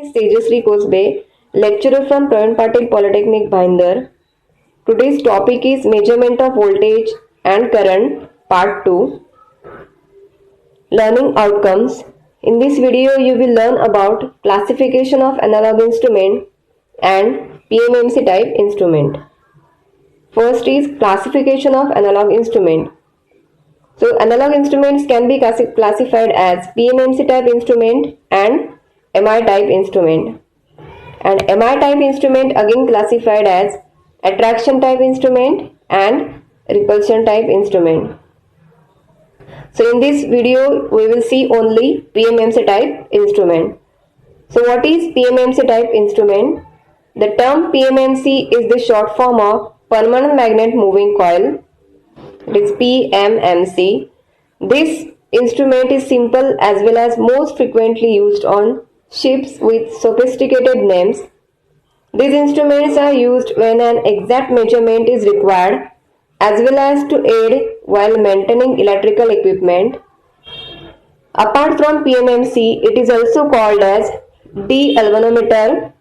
is Tejasri Kosbe, lecturer from Pravin Patil Polytechnic, Bhayandar. Today's topic is measurement of voltage and current, part 2. Learning outcomes. In this video, you will learn about classification of analog instrument and PMMC type instrument. First is classification of analog instrument. So analog instruments can be classified as PMMC type instrument and MI type instrument. And MI type instrument again classified as attraction type instrument and repulsion type instrument. So in this video we will see only PMMC type instrument. So what is PMMC type instrument? The term PMMC is the short form of permanent magnet moving coil. It is PMMC. This instrument is simple as well as most frequently used on ships with sophisticated names. These instruments are used when an exact measurement is required as well as to aid while maintaining electrical equipment. Apart from PMMC, it is also called as de-galvanometer.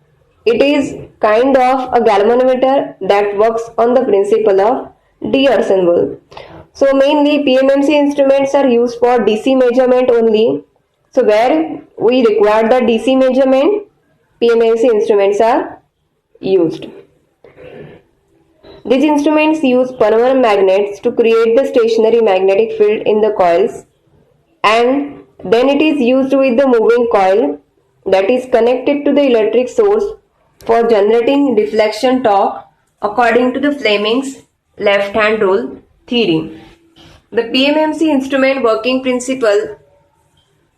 It is kind of a galvanometer that works on the principle of de-ensemble. So mainly PMMC instruments are used for DC measurement only. So where we require the DC measurement, PMMC instruments are used. These instruments use permanent magnets to create the stationary magnetic field in the coils, and then it is used with the moving coil that is connected to the electric source for generating deflection torque according to the Fleming's left hand rule theory. The PMMC instrument working principle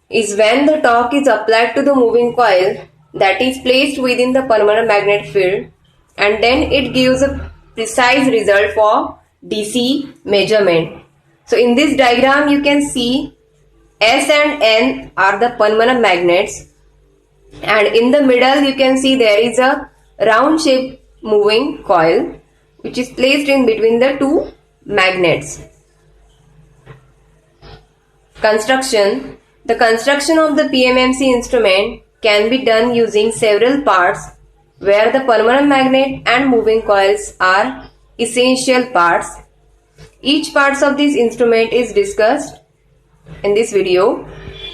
is when the torque is applied to the moving coil that is placed within the permanent magnet field, and then it gives a precise result for DC measurement. So in this diagram you can see S and N are the permanent magnets, and in the middle you can see there is a round shaped moving coil which is placed in between the two magnets. Construction. The construction of the PMMC instrument can be done using several parts where the permanent magnet and moving coils are essential parts. Each part of this instrument is discussed in this video.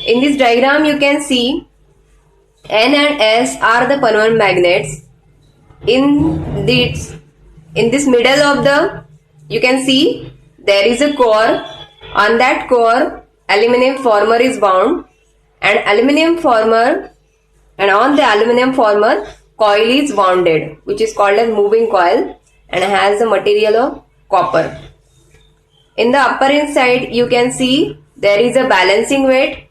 In this diagram you can see N and S are the permanent magnets. In this middle of the, you can see there is a core. On that core aluminum former is wound, and on the aluminum former coil is wounded, which is called as moving coil and has the material of copper. In the upper inside you can see there is a balancing weight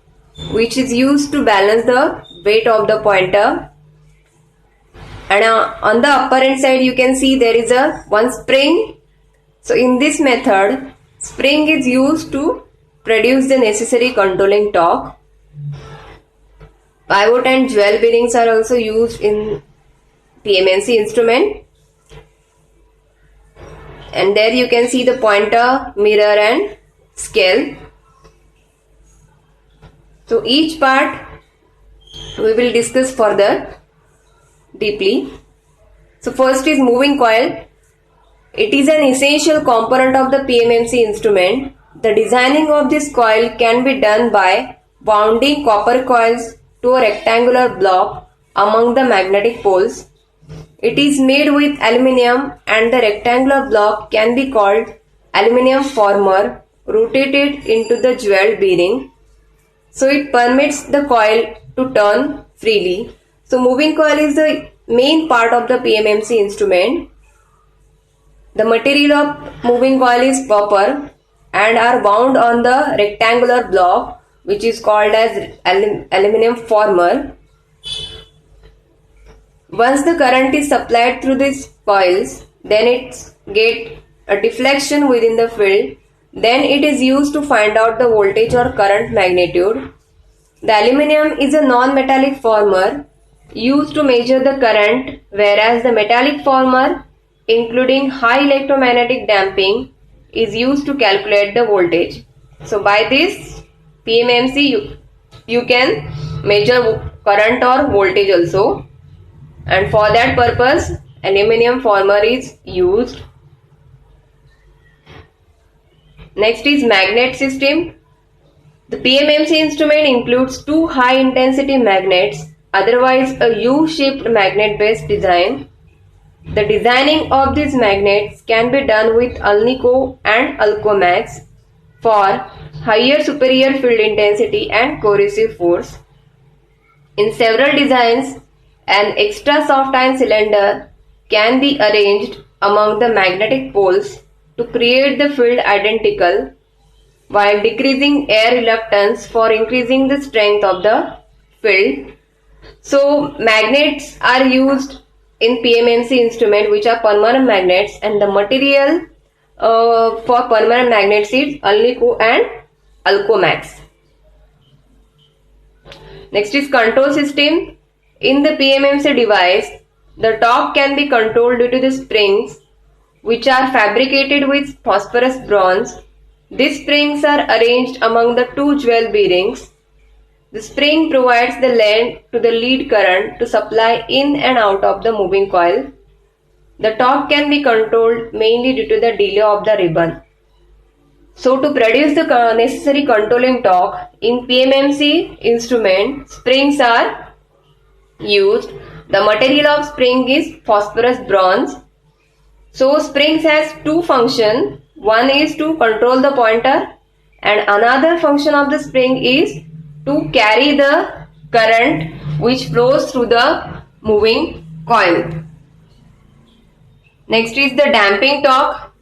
which is used to balance the weight of the pointer, and on the upper inside you can see there is one spring. So in this method spring is used to produce the necessary controlling torque. Pivot and jewel bearings are also used in PMMC instrument, and there you can see the pointer, mirror and scale. So each part we will discuss further deeply. So first is moving coil. It is an essential component of the PMMC instrument. The designing of this coil can be done by wounding copper coils to a rectangular block among the magnetic poles. It is made with aluminium, and the rectangular block can be called aluminium former, rotated into the jeweled bearing. So it permits the coil to turn freely. So moving coil is the main part of the PMMC instrument. The material of moving coil is copper and are wound on the rectangular block which is called as aluminum former. Once the current is supplied through these coils, then it gets a deflection within the field. Then it is used to find out the voltage or current magnitude. The aluminum is a non-metallic former used to measure the current, whereas the metallic former, including high electromagnetic damping, is used to calculate the voltage. So by this PMMC you can measure current or voltage also, and for that purpose aluminum former is used. Next is magnet system. The PMMC instrument includes two high intensity magnets, otherwise a U-shaped magnet based design. The designing of these magnets can be done with Alnico and Alcomax for higher superior field intensity and corrosive force. In several designs, an extra soft iron cylinder can be arranged among the magnetic poles to create the field identical, while decreasing air reluctance for increasing the strength of the field. So magnets are used in PMMC instrument which are permanent magnets, and the material for permanent magnets is Alnico and Alcomax. Next is control system. In the PMMC device, the torque can be controlled due to the springs which are fabricated with phosphorus bronze. These springs are arranged among the two jewel bearings. The spring provides the length to the lead current to supply in and out of the moving coil. The torque can be controlled mainly due to the delay of the ribbon. So to produce the necessary controlling torque in PMMC instrument, springs are used. The material of spring is phosphorus bronze. So springs has two functions. One is to control the pointer, and another function of the spring is to carry the current which flows through the moving coil. Next is the damping torque.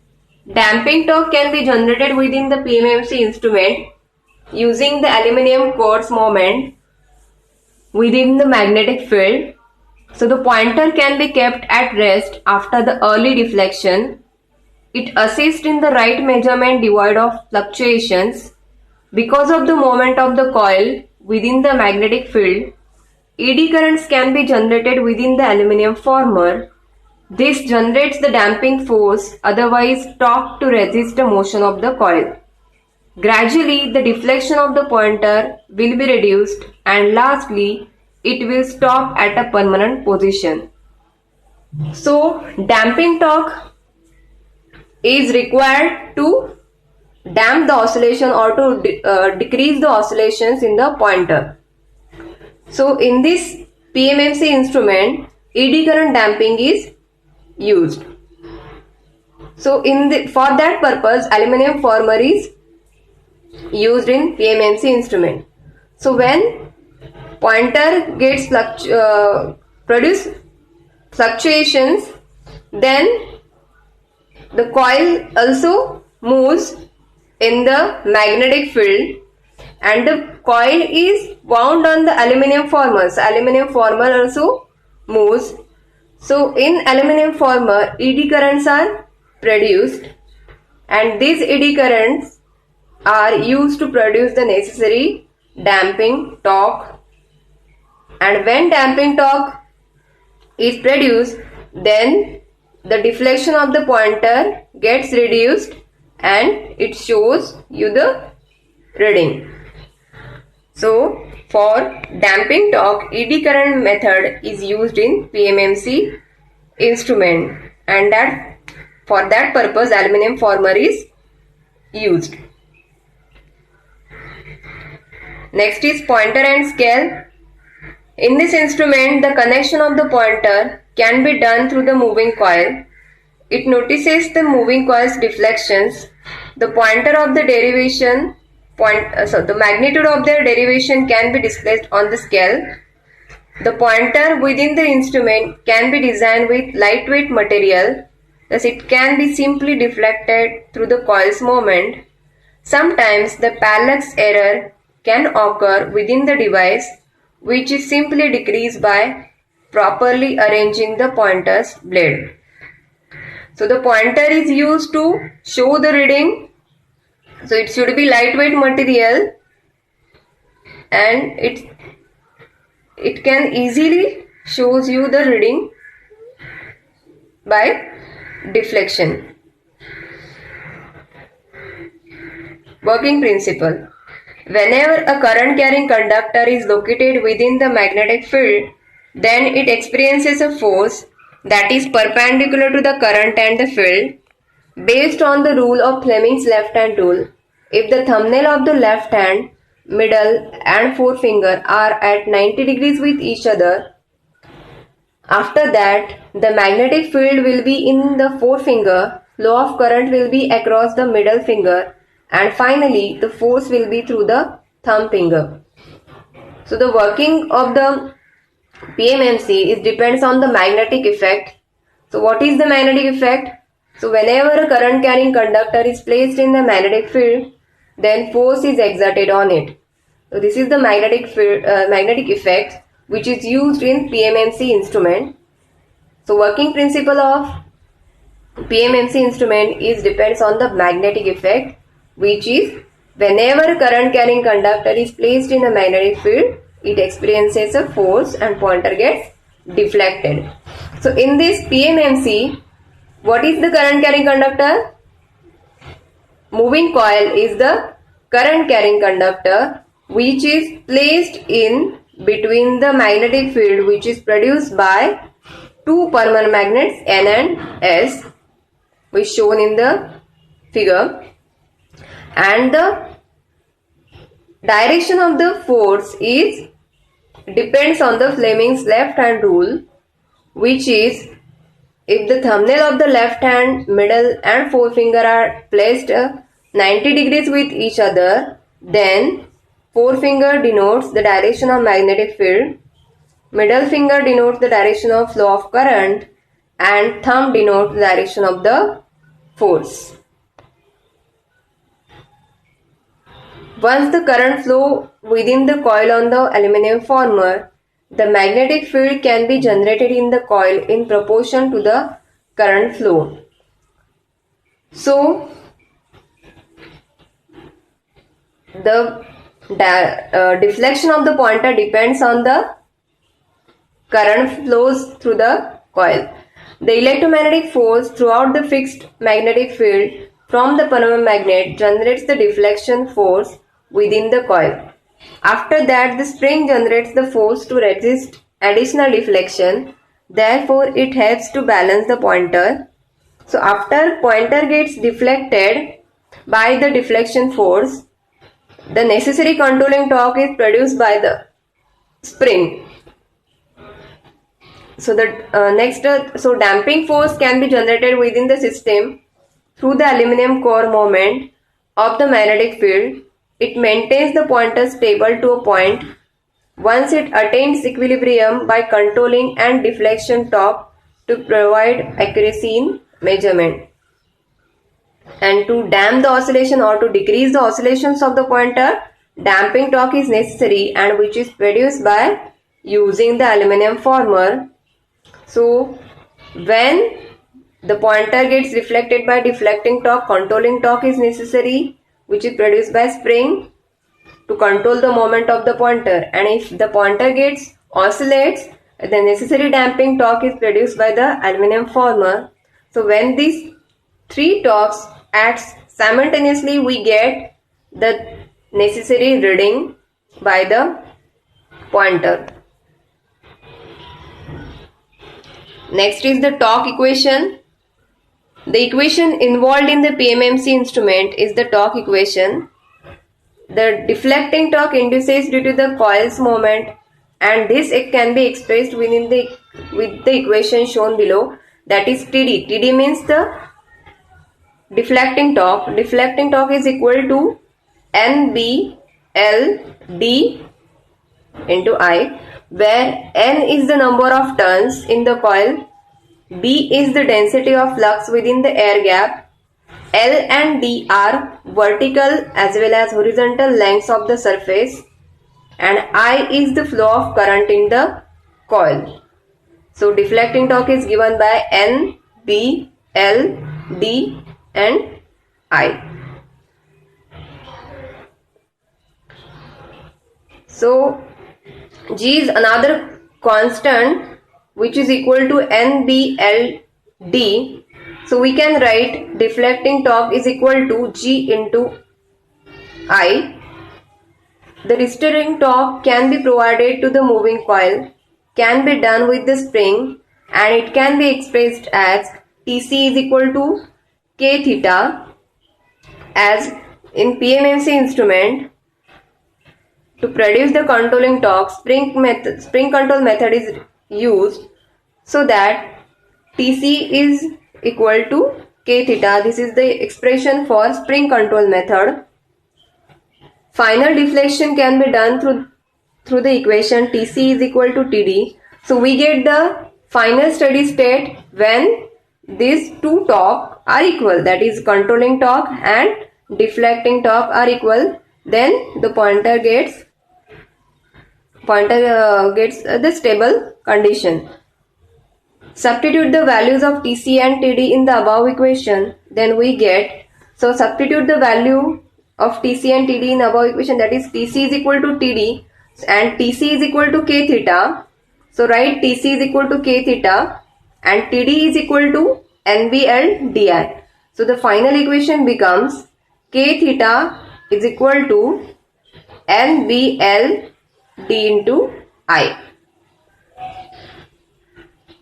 Damping torque can be generated within the PMMC instrument using the aluminum quartz moment within the magnetic field. So the pointer can be kept at rest after the early deflection. It assists in the right measurement devoid of fluctuations. Because of the moment of the coil within the magnetic field, eddy currents can be generated within the aluminum former. This generates the damping force, otherwise torque, to resist the motion of the coil. Gradually, the deflection of the pointer will be reduced, and lastly, it will stop at a permanent position. So, damping torque is required to damp the oscillation or to decrease the oscillations in the pointer. So, in this PMMC instrument, eddy current damping is used. So, for that purpose, aluminum former is used in PMMC instrument. So, when pointer gets produce fluctuations, then the coil also moves in the magnetic field, and the coil is wound on the aluminum former. So aluminum former also moves. So in aluminum former, eddy currents are produced, and these eddy currents are used to produce the necessary damping torque. And when damping torque is produced, then the deflection of the pointer gets reduced and it shows you the reading. So for damping torque, eddy current method is used in PMMC instrument, and that for that purpose aluminum former is used. Next is pointer and scale. In this instrument, the connection of the pointer can be done through the moving coil. It notices the moving coil's deflections. The pointer of the derivation the magnitude of their derivation can be displayed on the scale. The pointer within the instrument can be designed with lightweight material, thus it can be simply deflected through the coil's movement. Sometimes the parallax error can occur within the device, which is simply decreased by properly arranging the pointer's blade. So the pointer is used to show the reading. So it should be lightweight material, and it can easily shows you the reading by deflection. Working principle. Whenever a current carrying conductor is located within the magnetic field, then it experiences a force that is perpendicular to the current and the field. Based on the rule of Fleming's left hand rule, if the thumbnail of the left hand, middle and forefinger are at 90 degrees with each other, after that the magnetic field will be in the forefinger, flow of current will be across the middle finger, and finally the force will be through the thumb finger. So the working of the PMMC depends on the magnetic effect. So what is the magnetic effect? So whenever a current carrying conductor is placed in the magnetic field, then force is exerted on it. So this is the magnetic effect which is used in PMMC instrument. So working principle of PMMC instrument depends on the magnetic effect, which is whenever a current carrying conductor is placed in the magnetic field, it experiences a force and pointer gets deflected. So in this PMMC, what is the current carrying conductor? Moving coil is the current carrying conductor which is placed in between the magnetic field which is produced by two permanent magnets N and S, which is shown in the figure, and the direction of the force depends on the Fleming's left hand rule, which is if the thumbnail of the left hand, middle and forefinger are placed 90 degrees with each other, then forefinger denotes the direction of magnetic field, middle finger denotes the direction of flow of current, and thumb denotes the direction of the force. Once the current flow within the coil on the aluminum former, the magnetic field can be generated in the coil in proportion to the current flow. So, the deflection of the pointer depends on the current flows through the coil. The electromagnetic force throughout the fixed magnetic field from the permanent magnet generates the deflection force within the coil. After that, the spring generates the force to resist additional deflection. Therefore, it helps to balance the pointer. So, after pointer gets deflected by the deflection force, the necessary controlling torque is produced by the spring. So, so damping force can be generated within the system through the aluminum core moment of the magnetic field. It maintains the pointer stable to a point. Once it attains equilibrium by controlling and deflection torque to provide accuracy in measurement. And to damp the oscillation or to decrease the oscillations of the pointer, damping torque is necessary, and which is produced by using the aluminum former. So, when the pointer gets deflected by deflecting torque, controlling torque is necessary, which is produced by spring to control the moment of the pointer. And if the pointer oscillates, the necessary damping torque is produced by the aluminum former. So when these three torques acts simultaneously, we get the necessary reading by the pointer. Next is the torque equation. The equation involved in the PMMC instrument is the torque equation. The deflecting torque induces due to the coil's moment, and this it can be expressed with the equation shown below, that is TD. TD means the deflecting torque. Deflecting torque is equal to NBLD into I, where N is the number of turns in the coil, B is the density of flux within the air gap, L and D are vertical as well as horizontal lengths of the surface, and I is the flow of current in the coil. So deflecting torque is given by N, B, L, D and I. So G is another constant which is equal to NBLD. So we can write deflecting torque is equal to G into I. the restoring torque can be provided to the moving coil can be done with the spring, and it can be expressed as Tc is equal to k theta. As in PMMC instrument, to produce the controlling torque, spring control method is used, so that Tc is equal to k theta. This is the expression for spring control method. Final deflection can be done through the equation Tc is equal to Td. So we get the final steady state when these two torque are equal, that is controlling torque and deflecting torque are equal. Then the pointer gets the stable condition. Substitute the values of Tc and Td in the above equation, then we get, so substitute the value of Tc and Td in above equation, that is Tc is equal to Td and Tc is equal to k theta. So write Tc is equal to k theta and Td is equal to NBL di. So the final equation becomes k theta is equal to NBL d into I.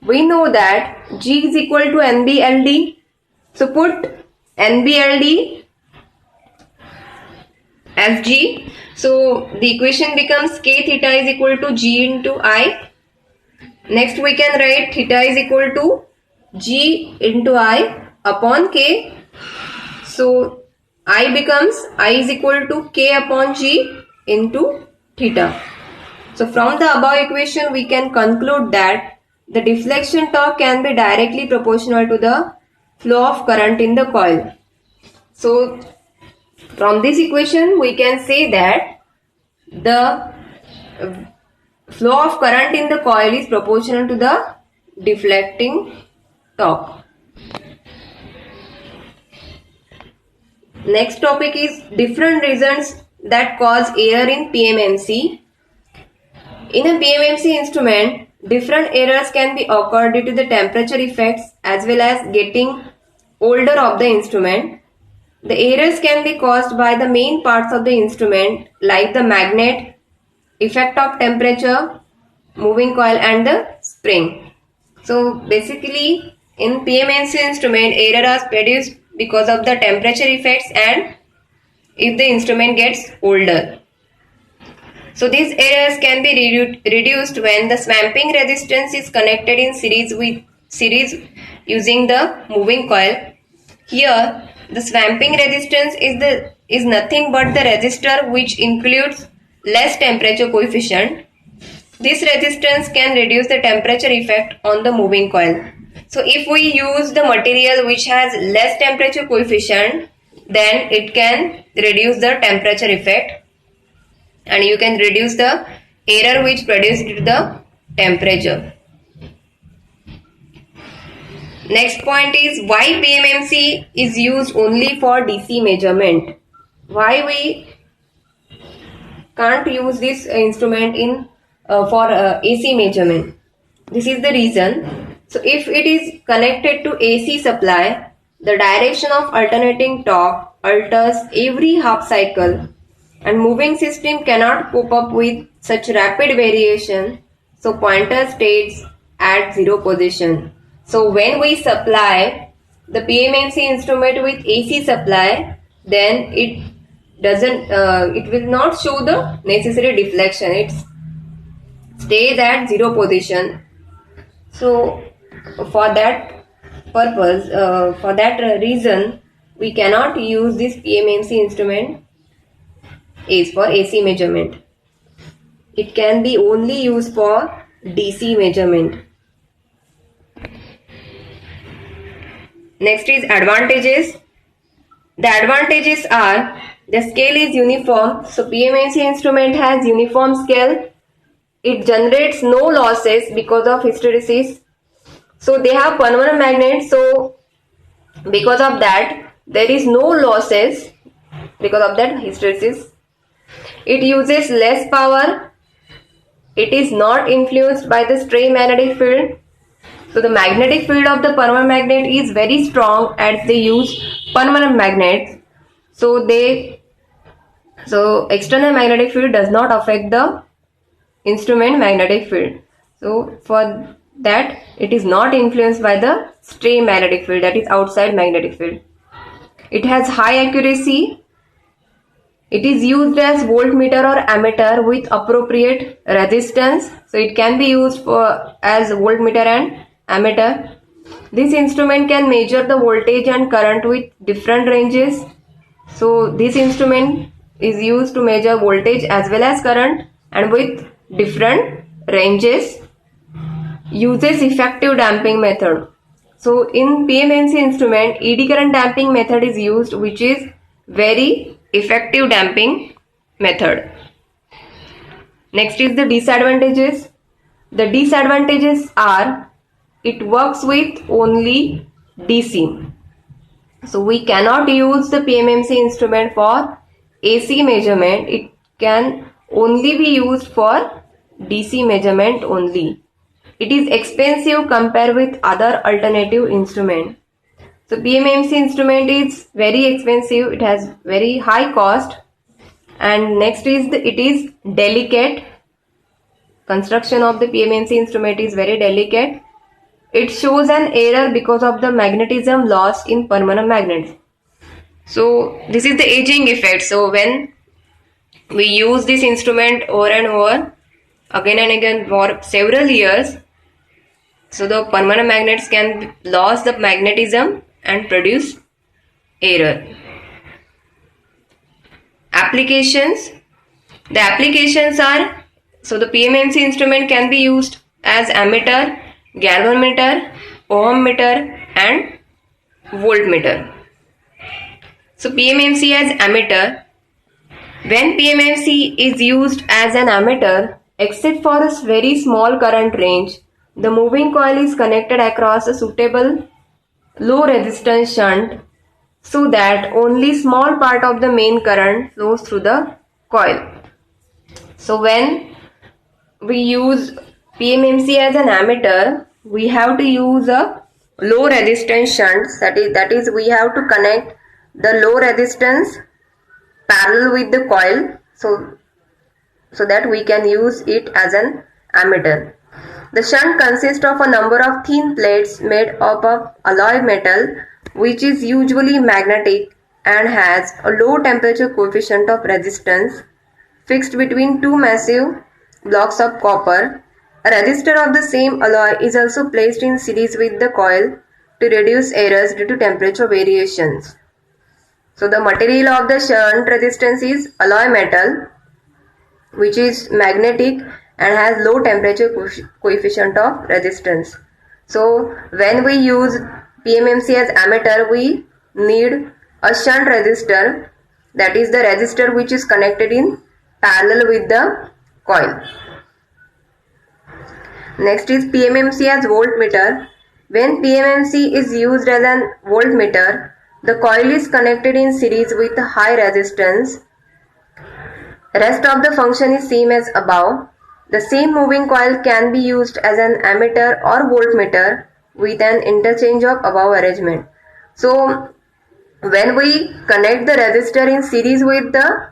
We know that G is equal to NBLD. So put NBLD as G. So the equation becomes k theta is equal to G into I. Next we can write theta is equal to G into I upon K. So I is equal to K upon G into theta. So from the above equation we can conclude that the deflection torque can be directly proportional to the flow of current in the coil. So from this equation we can say that the flow of current in the coil is proportional to the deflecting torque. Next topic is different reasons that cause error in PMMC. In a PMMC instrument, different errors can be occurred due to the temperature effects as well as getting older of the instrument. The errors can be caused by the main parts of the instrument like the magnet, effect of temperature, moving coil and the spring. So basically in PMMC instrument, errors are produced because of the temperature effects and if the instrument gets older. So these errors can be reduced when the swamping resistance is connected in series using the moving coil. Here the swamping resistance is nothing but the resistor which includes less temperature coefficient. This resistance can reduce the temperature effect on the moving coil. So if we use the material which has less temperature coefficient, then it can reduce the temperature effect and you can reduce the error which produced due to the temperature. Next point is why PMMC is used only for DC measurement. Why we can't use this instrument in for AC measurement? This is the reason. So if it is connected to AC supply, the direction of alternating torque alters every half cycle and moving system cannot cope up with such rapid variation. So pointer stays at zero position. So when we supply the PMMC instrument with AC supply, then it will not show the necessary deflection. It stays at zero position. So for that purpose, for that reason, we cannot use this PMMC instrument is for AC measurement. It can be only used for DC measurement. Next is advantages. The advantages are the scale is uniform. So PMMC instrument has uniform scale. It generates no losses because of hysteresis. So they have permanent magnet. So because of that there is no losses because of that hysteresis. It uses less power. It is not influenced by the stray magnetic field. So the magnetic field of the permanent magnet is very strong as they use permanent magnets. So they So external magnetic field does not affect the instrument magnetic field. So for that, it is not influenced by the stray magnetic field, that is outside magnetic field. It has high accuracy. It is used as voltmeter or ammeter with appropriate resistance. So it can be used for as voltmeter and ammeter. This instrument can measure the voltage and current with different ranges. So this instrument is used to measure voltage as well as current and with different ranges. Uses effective damping method. So in PMMC instrument, eddy current damping method is used, which is very effective damping method. Next is the disadvantages. The disadvantages are it works with only DC. So we cannot use the PMMC instrument for AC measurement. It can only be used for DC measurement only. It is expensive compared with other alternative instrument. So PMMC instrument is very expensive. It has very high cost. And next is it is delicate. Construction of the PMMC instrument is very delicate. It shows an error because of the magnetism lost in permanent magnets. So this is the aging effect. So when we use this instrument over and over, again and again for several years, so the permanent magnets can lose the magnetism and produce error. Applications. The applications are, so the PMMC instrument can be used as ammeter, galvanometer, ohm meter and voltmeter. So PMMC as ammeter. When PMMC is used as an ammeter, except for a very small current range, the moving coil is connected across a suitable low resistance shunt so that only small part of the main current flows through the coil. So when we use PMMC as an ammeter, we have to use a low resistance shunt. That is we have to connect the low resistance parallel with the coil so that we can use it as an ammeter. The shunt consists of a number of thin plates made up of alloy metal, which is usually magnetic and has a low temperature coefficient of resistance fixed between two massive blocks of copper. A resistor of the same alloy is also placed in series with the coil to reduce errors due to temperature variations. So the material of the shunt resistance is alloy metal, which is magnetic and has low temperature coefficient of resistance. So when we use PMMC as ammeter, we need a shunt resistor, that is the resistor which is connected in parallel with the coil. Next is PMMC as voltmeter. When PMMC is used as an voltmeter, the coil is connected in series with high resistance. Rest of the function is same as above. The same moving coil can be used as an ammeter or voltmeter with an interchange of above arrangement. So when we connect the resistor in series with the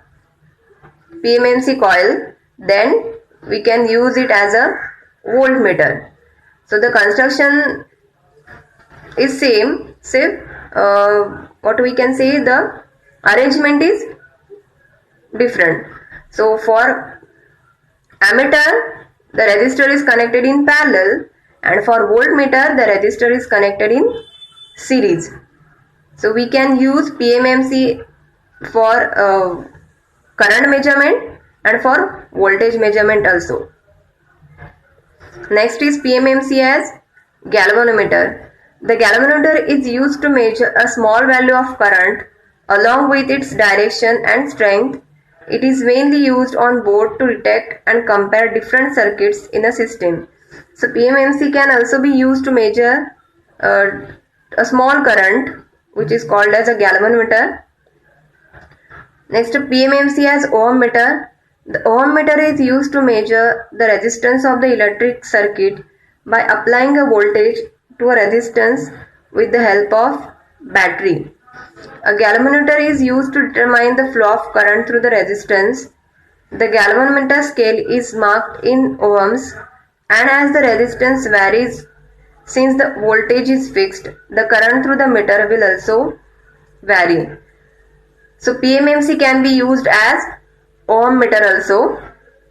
PMMC coil, then we can use it as a voltmeter. So the construction is same, save what we can say, the arrangement is different. So for ammeter, the resistor is connected in parallel, and for voltmeter the resistor is connected in series. So we can use PMMC for current measurement and for voltage measurement also. Next is PMMC as galvanometer. The galvanometer is used to measure a small value of current along with its direction and strength. It is mainly used on board to detect and compare different circuits in a system. So PMMC can also be used to measure a small current, which is called as a galvanometer. Next, PMMC as ohm meter. The ohm meter is used to measure the resistance of the electric circuit by applying a voltage to a resistance with the help of battery. A galvanometer is used to determine the flow of current through the resistance. The galvanometer scale is marked in ohms, and as the resistance varies, since the voltage is fixed, the current through the meter will also vary. So PMMC can be used as ohm meter also,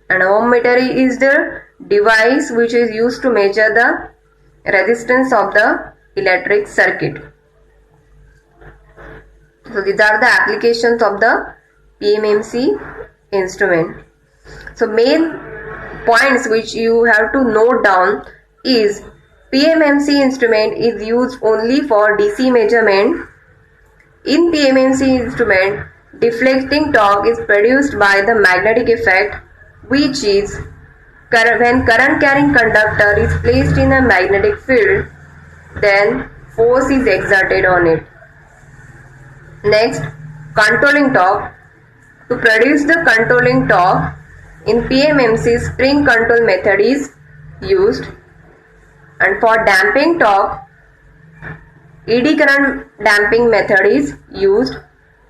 and ohm meter is the device which is used to measure the resistance of the electric circuit. So these are the applications of the PMMC instrument. So main points which you have to note down is PMMC instrument is used only for DC measurement. In PMMC instrument, deflecting torque is produced by the magnetic effect, which is when current carrying conductor is placed in a magnetic field, then force is exerted on it. Next, controlling torque. To produce the controlling torque, in PMMC spring control method is used, and for damping torque, eddy current damping method is used,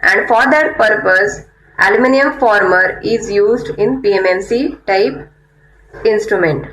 and for that purpose aluminum former is used in PMMC type instrument.